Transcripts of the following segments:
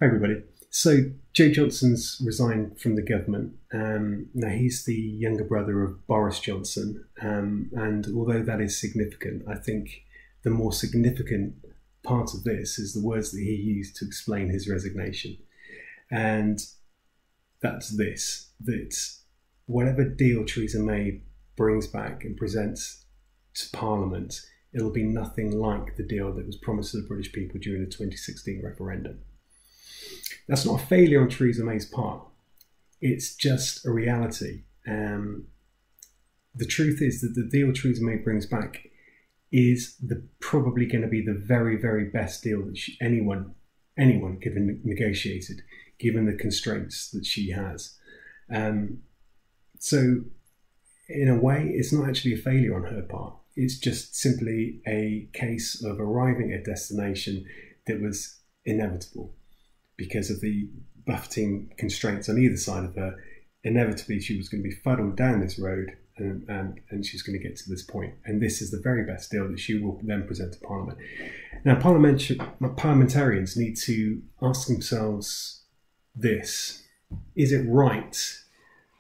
Hi everybody. So Joe Johnson's resigned from the government. Now he's the younger brother of Boris Johnson, and although that is significant, I think the more significant part of this is the words that he used to explain his resignation. And that's this, that whatever deal Theresa May brings back and presents to Parliament, it'll be nothing like the deal that was promised to the British people during the 2016 referendum. That's not a failure on Theresa May's part. It's just a reality. The truth is that the deal Theresa May brings back is probably going to be the very, very best deal that anyone could have negotiated, given the constraints that she has. So, in a way, it's not actually a failure on her part. It's just simply a case of arriving at a destination that was inevitable. Because of the buffeting constraints on either side of her, inevitably she was going to be fuddled down this road and she's going to get to this point. And this is the very best deal that she will then present to Parliament. Now, parliamentarians need to ask themselves this. Is it right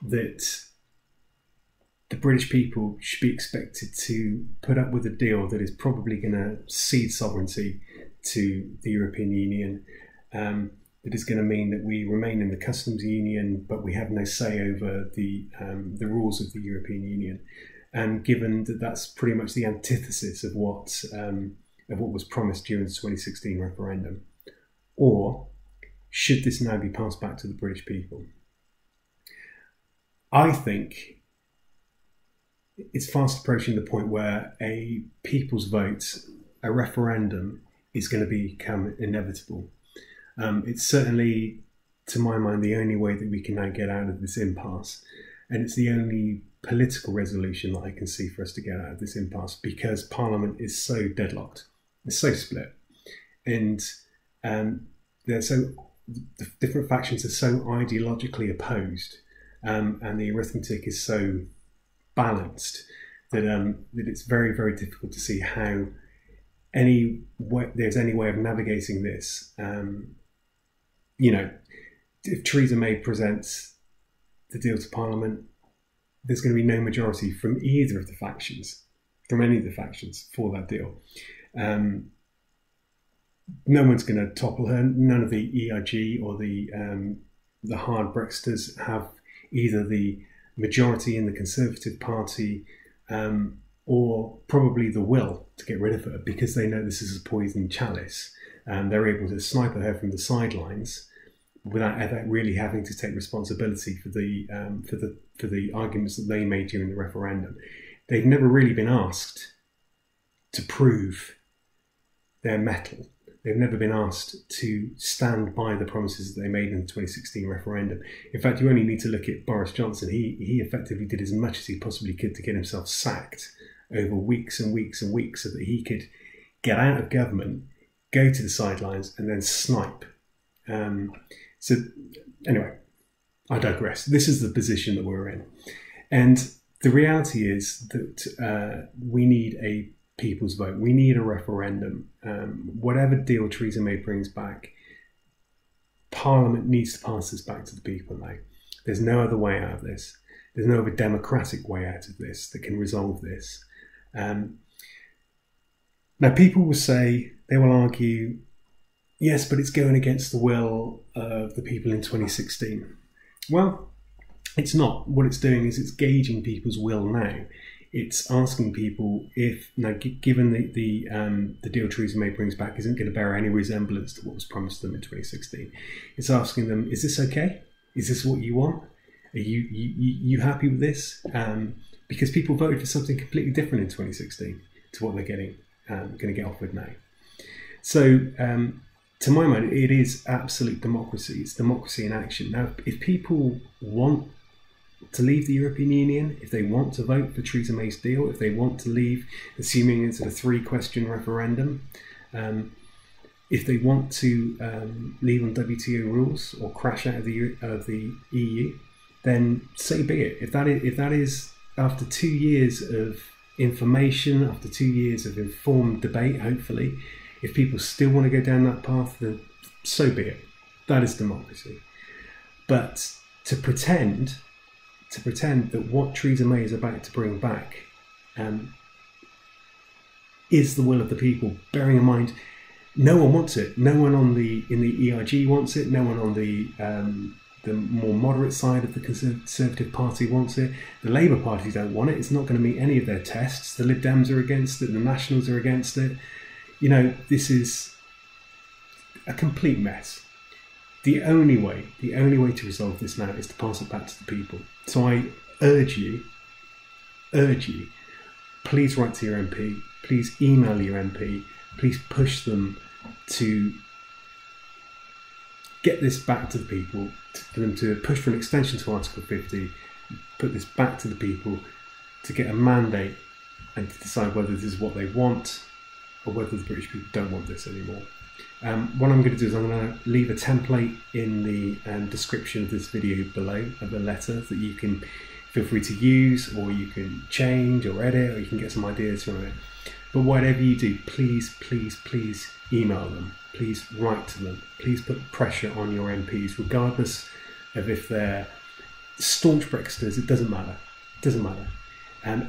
that the British people should be expected to put up with a deal that is probably going to cede sovereignty to the European Union, that is going to mean that we remain in the customs union, but we have no say over the rules of the European Union? And given that that's pretty much the antithesis of what was promised during the 2016 referendum, or should this now be passed back to the British people? I think it's fast approaching the point where a people's vote, a referendum, is going to become inevitable. It's certainly, to my mind, the only way that we can now get out of this impasse. And it's the only political resolution that I can see for us to get out of this impasse, because Parliament is so deadlocked. It's so split. And the different factions are so ideologically opposed, and the arithmetic is so balanced that it's very, very difficult to see how there's any way of navigating this. If Theresa May presents the deal to Parliament, there's going to be no majority from either of the factions, from any of the factions, for that deal. No one's going to topple her. None of the ERG or the hard Brexiters have either the majority in the Conservative Party or probably the will to get rid of her, because they know this is a poisoned chalice. They're able to sniper her from the sidelines without ever really having to take responsibility for the arguments that they made during the referendum. They've never really been asked to prove their mettle. They've never been asked to stand by the promises that they made in the 2016 referendum. In fact, you only need to look at Boris Johnson. He effectively did as much as he possibly could to get himself sacked over weeks and weeks and weeks, so that he could get out of government, go to the sidelines, and then snipe. So anyway, I digress. This is the position that we're in. And the reality is that we need a people's vote. We need a referendum. Whatever deal Theresa May brings back, Parliament needs to pass this back to the people now. There's no other way out of this. There's no other democratic way out of this that can resolve this. Now, people will say, they will argue, yes, but it's going against the will of the people in 2016. Well, it's not. What it's doing is it's gauging people's will now. It's asking people if, given the deal Theresa May brings back isn't going to bear any resemblance to what was promised to them in 2016. It's asking them, is this okay? Is this what you want? Are you happy with this? Because people voted for something completely different in 2016 to what they're going to get offered now. So, to my mind, it is absolute democracy. It's democracy in action. Now, if people want to leave the European Union, if they want to vote for Theresa May's deal, if they want to leave, assuming it's a 3-question referendum, if they want to leave on WTO rules or crash out of the EU, then so be it. If that is after 2 years of information, after 2 years of informed debate, hopefully, if people still want to go down that path, then so be it. That is democracy. But to pretend that what Theresa May is about to bring back is the will of the people, bearing in mind no one wants it. No one in the ERG wants it. No one on the more moderate side of the Conservative Party wants it. The Labour Party don't want it. It's not going to meet any of their tests. The Lib Dems are against it. The Nationals are against it. You know, this is a complete mess. The only way to resolve this now is to pass it back to the people. So I urge you, please write to your MP, please email your MP, please push them to get this back to the people, for them to push for an extension to Article 50, put this back to the people to get a mandate and to decide whether this is what they want or whether the British people don't want this anymore. What I'm going to do is I'm going to leave a template in the description of this video below of the letter that you can feel free to use, or you can change or edit, or you can get some ideas from it. But whatever you do, please, please, please email them. Please write to them. Please put pressure on your MPs, regardless of if they're staunch Brexiters. It doesn't matter. It doesn't matter.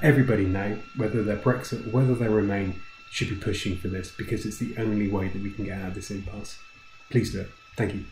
Everybody now, whether they're Brexit or whether they Remain, should be pushing for this, because it's the only way that we can get out of this impasse. Please do it. Thank you.